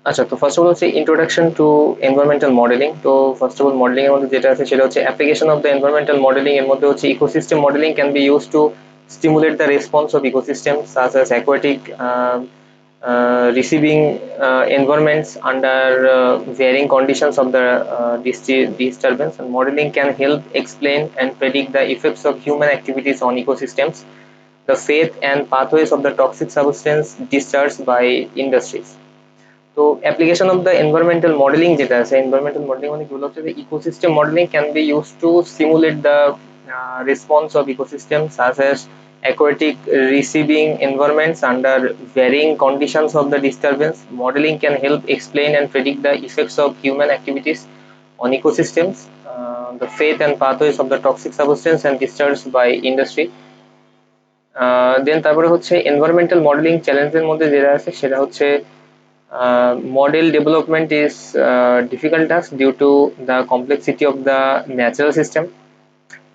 আচ্ছা, তো first of all হচ্ছে ইন্ট্রোডাকশন টু এনভায়রনমেন্টাল মডেলিং। তো ফার্স্ট অফ অল মডেলিং এর মধ্যে যেটা আছে সেটা হচ্ছে application of the environmental modelling. এর মধ্যে হচ্ছে ecosystem modelling can be use to stimulate the response of ecosystem such as aquatic receiving environments under varying conditions of the disturbance. And modeling can help explain and predict the effects of human activities on ecosystems, the fate and pathways of the toxic substance discharged by industries. তো application of the environmental modelling যেটা আছে, environmental modelling মানে যেগুলো হচ্ছে ecosystem modelling can be use to stimulate the response of ecosystem such as aquatic receiving environments under varying conditions of the disturbance. Modeling can help explain and predict the effects of human activities on ecosystems, the fate and pathways of the toxic substance and discharged by industry. দেন তারপরে হচ্ছে environmental modelling চ্যালেঞ্জের মধ্যে যেটা আছে সেটা হচ্ছে model development is difficult task due to the complexity of the natural system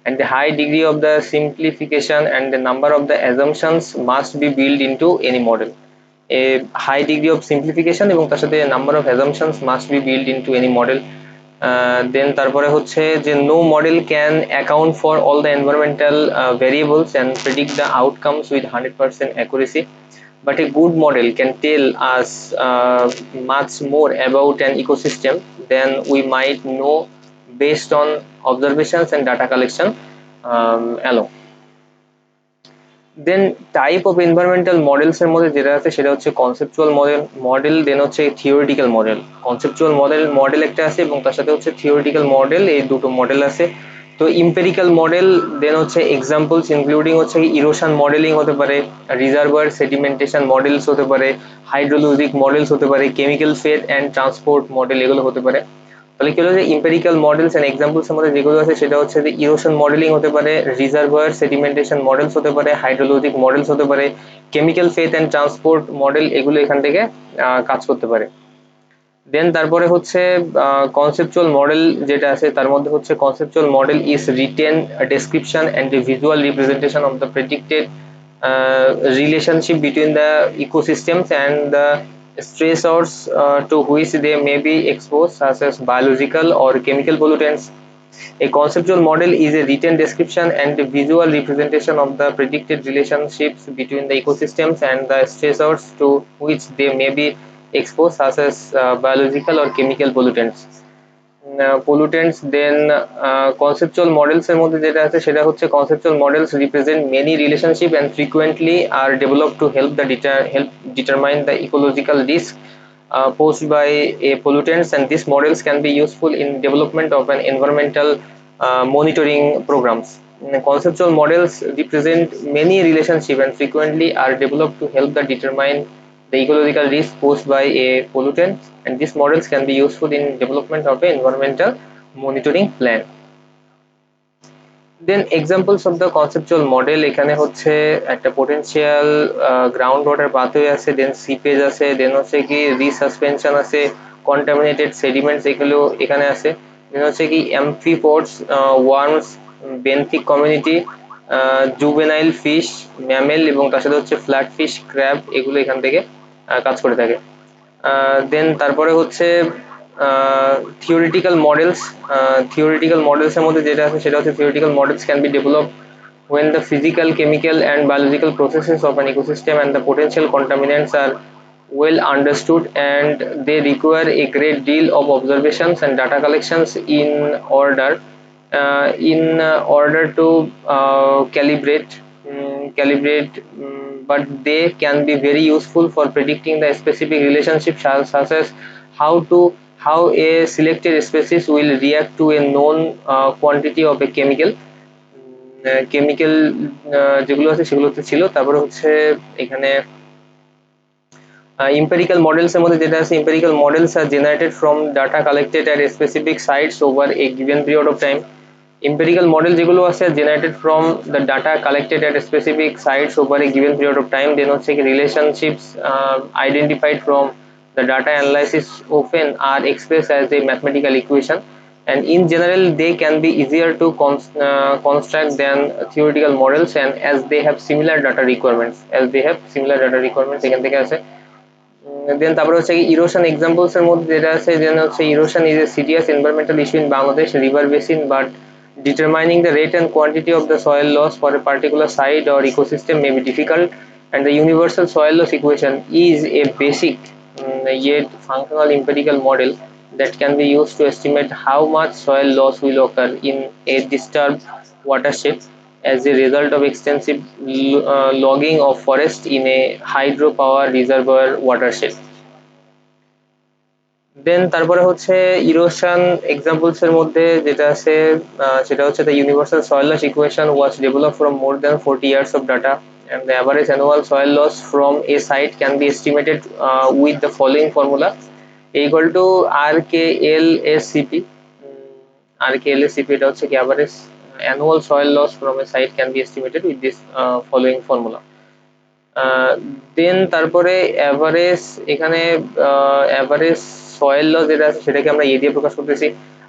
and the high degree of the simplification and the number of the assumptions must be built into any model. A high degree of simplification এবং তার সাথে number of assumptions must be built into any model. Then তারপরে হচ্ছে যে no model can account for all the environmental variables and predict the outcomes with 100% accuracy, but a good model can tell us much more about an ecosystem than we might know based on observations and data collection alone. Then type of environmental models এর মধ্যে যেটা আছে সেটা হচ্ছে conceptual model দেন হচ্ছে theoretical model. Conceptual model একটা আছে এবং তার সাথে হচ্ছে থিওরিটিক্যাল মডেল, এই দুটো মডেল আছে। তো ইম্পেরিক্যাল মডেল দেন হচ্ছে এক্সাম্পলস ইনক্লুডিং হচ্ছে ইরোশন মডেলিং হতে পারে, রিজার্ভার সেডিমেন্টেশন মডেলস হতে পারে, হাইড্রোলজিক মডেলস হতে পারে, chemical fate and transport model এগুলো হতে পারে। তাহলে কি হলো যে ইম্পেরিক্যাল মডেলস এন্ড এক্সাম্পলস এর মধ্যে যেগুলো আছে সেটা হচ্ছে যে ইরোশন মডেলিং হতে পারে, রিজার্ভার সেডিমেন্টেশন মডেলস হতে পারে, হাইড্রোলজিক মডেলস হতে পারে, chemical fate and transport model এগুলো এখান থেকে কাজ করতে পারে। দেন তারপরে হচ্ছে কনসেপচুয়াল মডেল যেটা আছে তার মধ্যে হচ্ছে conceptual model is written description and visual representation of the predicted relationship between the ecosystems and the stressors to which they may be exposed, such as biological or chemical pollutants. A conceptual model is a written description and visual representation of the predicted relationships between the ecosystems and the stressors to which they may be exposed, such as biological or chemical pollutants. Then conceptual models এর মধ্যে যেটা আছে সেটা হচ্ছে conceptual models represent many relationship and frequently are developed to help determine the ecological risk posed by a pollutants, and these models can be useful in development of an environmental monitoring programs. Conceptual models represent many relationship and frequently are developed to help determine the ecological risk posed by a pollutant, and these models can be useful in development of an environmental monitoring plan. Then examples of the conceptual model এখানে হচ্ছে একটা potential ground water pathway আছে, then seepage আছে, then হচ্ছে কি resuspension আছে, contaminated sediments এগুলো এখানে আছে, then হচ্ছে কি amphipods, worms, benthic community, juvenile fish, mammal এবং তার সাথে হচ্ছে flatfish, crab এগুলো এখান থেকে কাজ করে থাকে। দেন তারপরে হচ্ছে theoretical models. Theoretical models এর মধ্যে যেটা আছে সেটা হচ্ছে theoretical models can be developed when the physical, chemical and biological processes of an ecosystem and the potential contaminants are well understood, and they require a great deal of observations and data collections in order to calibrate, but they can be very useful for predicting the specific relationships, such as how a selected species will react to a known quantity of a chemical যেগুলো আছে সেগুলো ছিল। তারপরে হচ্ছে এখানে empirical models এর মধ্যে যেটা আছে empirical models are generated from data collected at specific sites over a given period of time. Empirical model যেগুলো আছে generated from the data collected at specific sites over a given period of time. Then হচ্ছে কি relationships identified from the data analysis often are expressed as a mathematical equation, and in general they can be easier to construct than theoretical models, and as they have similar data requirements এখান থেকে আছে। দেন তারপরে হচ্ছে erosion examples এর মধ্যে যেটা আছে যেন হচ্ছে erosion is a serious environmental issue in Bangladesh river basin but determining the rate and quantity of the soil loss for a particular site or ecosystem may be difficult, and the universal soil loss equation is a basic yet functional empirical model that can be used to estimate how much soil loss will occur in a disturbed watershed as a result of extensive logging of forest in a hydropower reservoir watershed. দেন তারপরে হচ্ছে erosion examples এর মধ্যে যেটা আছে সেটা হচ্ছে the universal soil loss equation was developed from more than 40 years of data, and the average annual soil loss from a site can be estimated with the following formula: equal to RKLSCP. RKLSCP এটা হচ্ছে কি average annual soil loss from a site can be estimated with this following formula. দেন তারপরে average এখানে average soil loss যেটা আছে সেটাকে আমরা এ দিয়ে প্রকাশ করতেছি।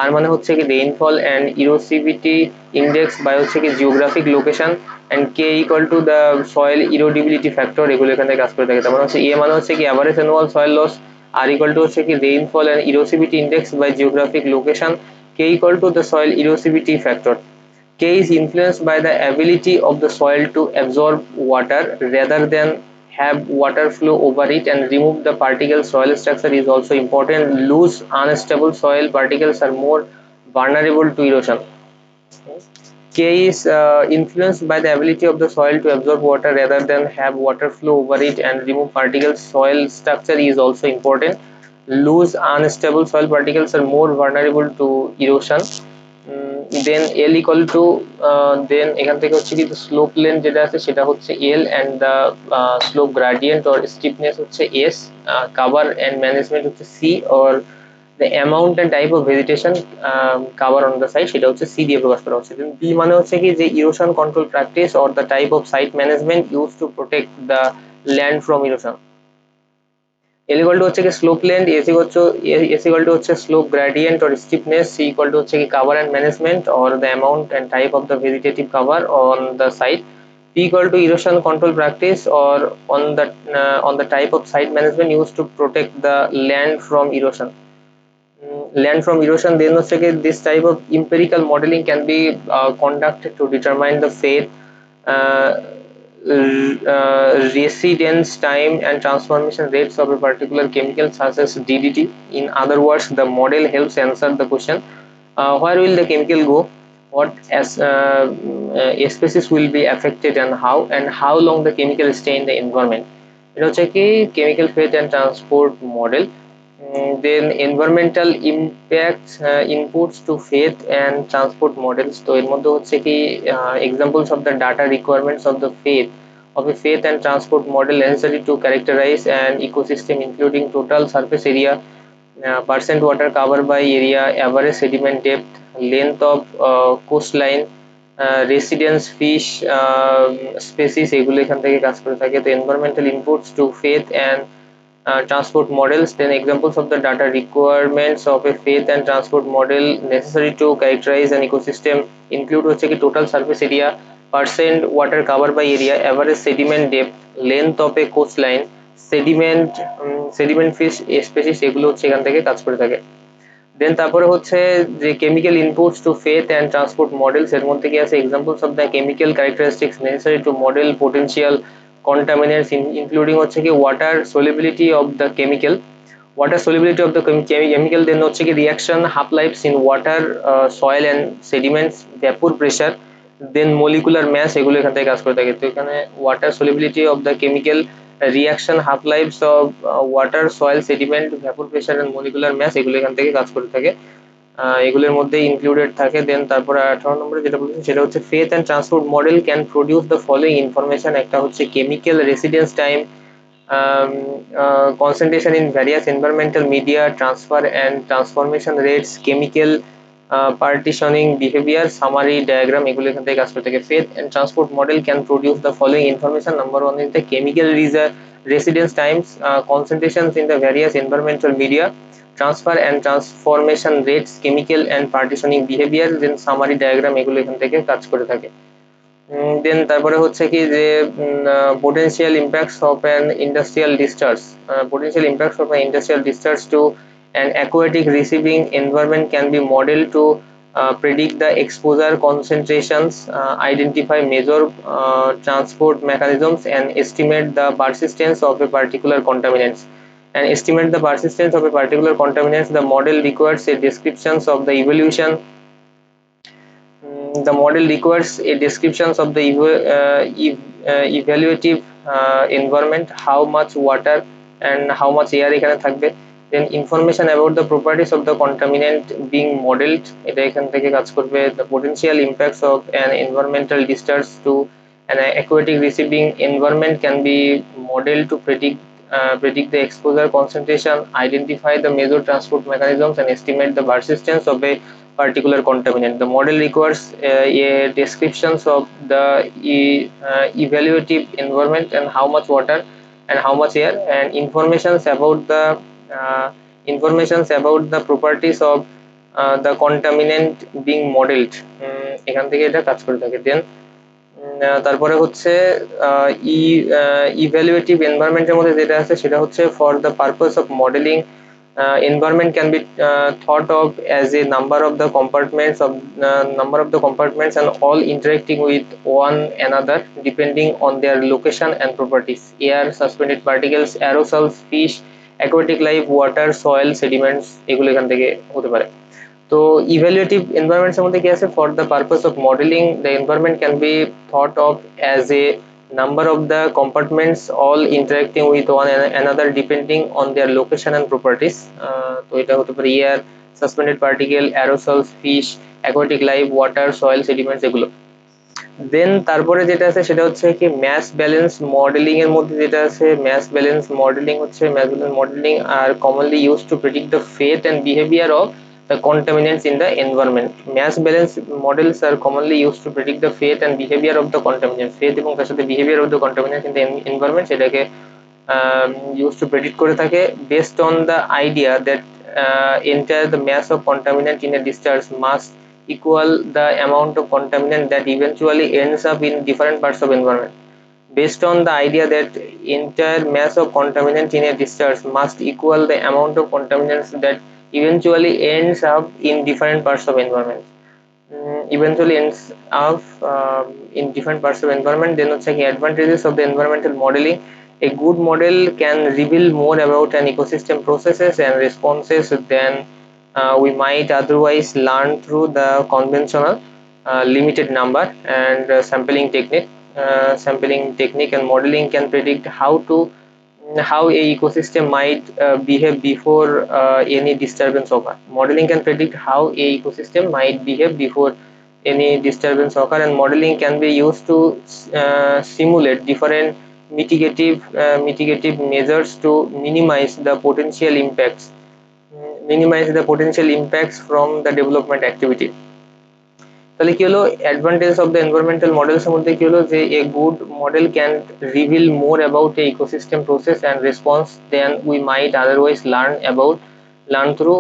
আর মানে হচ্ছে কি rainfall and erosivity index by হচ্ছে কি geographic location and K equal to the soil erodibility factor, এগুলো এখানে কাজ করে থাকে। তার মানে হচ্ছে এ মানে হচ্ছে কি average annual soil loss, R equal to হচ্ছে কি rainfall and erosivity index by geographic location, K equal to the soil erosivity factor. K is influenced by the ability of the soil to absorb water rather than have water flow over it and remove the particles. Soil structure is also important. Loose, unstable soil particles are more vulnerable to erosion. K is influenced by the ability of the soil to absorb water rather than have water flow over it and remove particles. Soil structure is also important. Loose, unstable soil particles are more vulnerable to erosion. Then L equal to then এখান থেকে হচ্ছে কিন্তু slope length যেটা আছে সেটা হচ্ছে L and the slope gradient or steepness হচ্ছে S, cover and management হচ্ছে C, or the amount and type of vegetation cover on the site সেটা হচ্ছে সি দিয়ে প্রকাশ করা হচ্ছে। বি মানে হচ্ছে কি যে erosion control practice or the type of site management use to protect the land from erosion. L equal to হচ্ছে কি slope length, S equal to হচ্ছে slope gradient or stiffness, C equal to হচ্ছে কি cover and management or the amount and type of the vegetative cover on the site, P equal to erosion control practice or on the type of site management used to protect the land from erosion. Land from erosion, then হচ্ছে কি this type of empirical modeling can be conducted to determine the fate, uh, residence time and transformation rates of a particular chemical such as DDT. In other words, the model helps answer the question where will the chemical go, what species will be affected and how long the chemical stay in the environment. এটা হচ্ছে কি chemical fate and transport model. Then environmental impact inputs to faith and transport models. তো এর মধ্যে হচ্ছে কি examples of the data requirements of the faith of a faith and transport model necessary to characterize an ecosystem, including total surface area, percent water cover by area, average sediment depth, length of coastline, residence fish species, এগুলো এখান থেকে কাজ করে থাকে। তো environmental inputs to faith and transport models. Then examples of the data requirements of a faith and transport model necessary to characterize an ecosystem include হচ্ছে কি total surface area, percent water cover by area, average sediment depth, length of a coastline, sediment fish species, এগুলো হচ্ছে এখান থেকে কাজ করে থাকে। দেন তারপরে হচ্ছে যে chemical inputs to fate and transport models, এর মধ্যে কি আছে examples of the chemical characteristics necessary to model potential contaminants including হচ্ছে কি water solubility of the chemical, water solubility of the chemical, then হচ্ছে কি reaction half lives in water, soil and sediments, vapor pressure, then molecular mass, এগুলো এখান থেকে কাজ করে থাকে। তো এখানে water solubility of the chemical, reaction half lives of water, soil, sediment, vapor pressure and molecular mass, এগুলো এখান থেকে কাজ করে থাকে, এগুলোর মধ্যে ইনক্লুডেড থাকে। দেন তারপরে 18 নম্বরে যেটা বলেছে সেটা হচ্ছে faith and transport model can produce the following information. একটা হচ্ছে chemical residence time, concentration in various environmental media, transfer and transformation rates, chemical partitioning behavior, summary diagram, এগুলো এখান থেকে কাজ করে থাকে। faith and transport model can produce the following information. Number one is the chemical residence times, concentrations in the various environmental media, transfer and transformation rates, chemical and partitioning behavior, then summary diagram, এগুলো এখান থেকে কাজ করে থাকে। দেন তারপরে হচ্ছে কি যে potential impacts of an industrial discharge. Potential impacts of an industrial discharge to an aquatic receiving environment can be modeled to predict the exposure concentrations, identify major transport mechanisms, and estimate the persistence of a particular contaminants. And estimate the persistence of a particular contaminants, the model requires a descriptions of the evolution. The model requires a descriptions of the evaluative environment, how much water and how much air এখানে থাকবে, then information about the properties of the contaminant being modeled, এটা এখান থেকে কাজ করবে, the potential impacts of an environmental discharge to an aquatic receiving environment can be modeled to predict the exposure concentration, identify the major transport mechanisms, and estimate the persistence of a particular contaminant. The model requires a descriptions of the evaluative environment and how much water and how much air, and uh, informations about the properties of the contaminant being modeled. এখান থেকে এটা কাজ করে থাকে। দেন তারপরে হচ্ছে ইভ্যালুয়েটিভ এনভায়রনমেন্টের মধ্যে যেটা আছে সেটা হচ্ছে for the purpose of modelling, environment can be thought of as a number of the compartments and all interacting with one another depending on their location and properties: air, suspended particles, aerosols, fish, aquatic life, water, soil, sediments, এগুলো এখান থেকে হতে পারে। তো ইভ্যালুয়েটিভ environments এর মধ্যে কি আছে, for the purpose of modelling the environment can be thought of as a number of the compartments all interacting with one another depending on their location and properties. তো এটা হতে পারে air, suspended particle, aerosols, fish, aquatic life, water, soil, sediments, এগুলো। Then তারপরে যেটা আছে সেটা হচ্ছে কি ম্যাস ব্যালেন্স মডেলিং এর মধ্যে যেটা আছে, mass balance modelling are commonly use to predict the fate and behaviour of the contaminants in the environment. Mass balance models are commonly used to predict the fate and behavior of the contaminants. Fate এবং তার সাথে behavior of the contaminants in the environment সেটাকে used to predict করে থাকে based on the idea that entire the mass of contaminant in a discharge must equal the amount of contaminant that eventually ends up in different parts of environment. Based on the idea that entire mass of contaminant in a discharge must equal the amount of contaminants that eventually ends up in different parts of environment. Eventually ends up in different parts of environment. Then হচ্ছে কি advantages of the environmental modeling. A good model can reveal more about an ecosystem processes and responses than we might otherwise learn through the conventional limited number and sampling technique, and modeling can predict how a ecosystem might behave before any disturbance occur. Modeling can predict how a ecosystem might behave before any disturbance occur, and modeling can be used to simulate different mitigative measures to minimize the potential impacts from the development activity. তাহলে কি হলো advantage of the environmental models এর মধ্যে কি হলো যে a good model can reveal more about a ecosystem process and response than we might otherwise learn through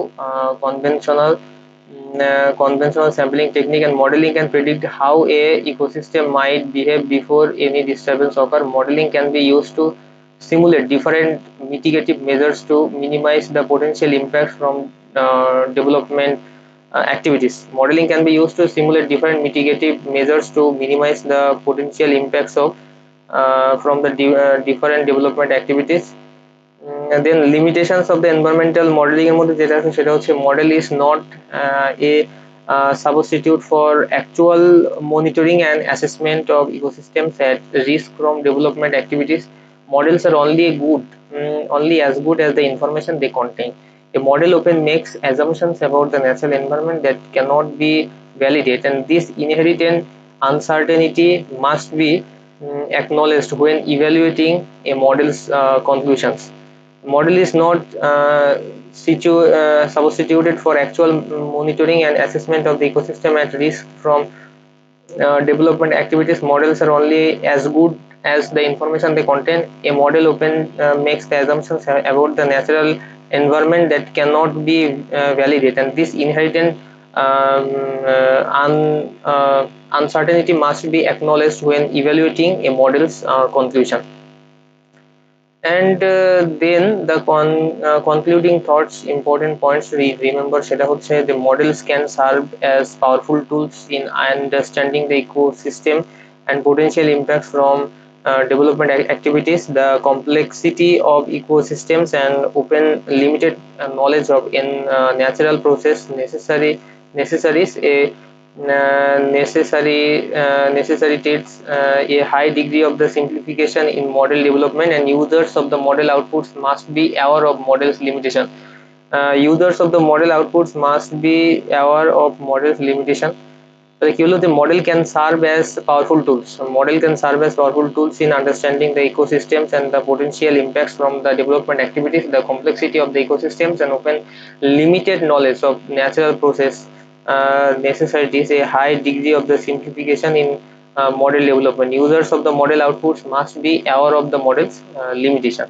conventional sampling technique, and modeling can predict how a ecosystem might behave before any disturbance occur. Modeling can be used to simulate different mitigative measures to minimize the potential impacts from development activities. Modeling can be used to simulate different mitigative measures to minimize the potential impacts of from the different development activities. And then limitations of the environmental modeling এর মধ্যে যেটা আছে সেটা হচ্ছে model is not a substitute for actual monitoring and assessment of ecosystems at risk from development activities. Models are only as good as the information they contain. A model often makes assumptions about the natural environment that cannot be validated, and this inherent uncertainty must be acknowledged when evaluating a model's conclusions. Model is not substituted for actual monitoring and assessment of the ecosystem at risk from development activities. Models are only as good as the information they contain. A model often makes the assumptions about the natural environment that cannot be validated, and this inherent Uncertainty must be acknowledged when evaluating a model's conclusion. And then the concluding thoughts, important points remember সেটা হচ্ছে the models can serve as powerful tools in understanding the ecosystem and potential impacts from development activities. The complexity of ecosystems and open limited knowledge of in natural process necessaries a necessitates a high degree of the simplification in model development, and users of the model outputs must be aware of models limitation. Users of the model outputs must be aware of models limitation. The model can serve as powerful tools. A model can serve as powerful tools in understanding the ecosystems and the potential impacts from the development activities. The complexity of the ecosystems and often limited knowledge of natural process necessitates a high degree of the simplification in model development. Users of the model outputs must be aware of the model's limitation.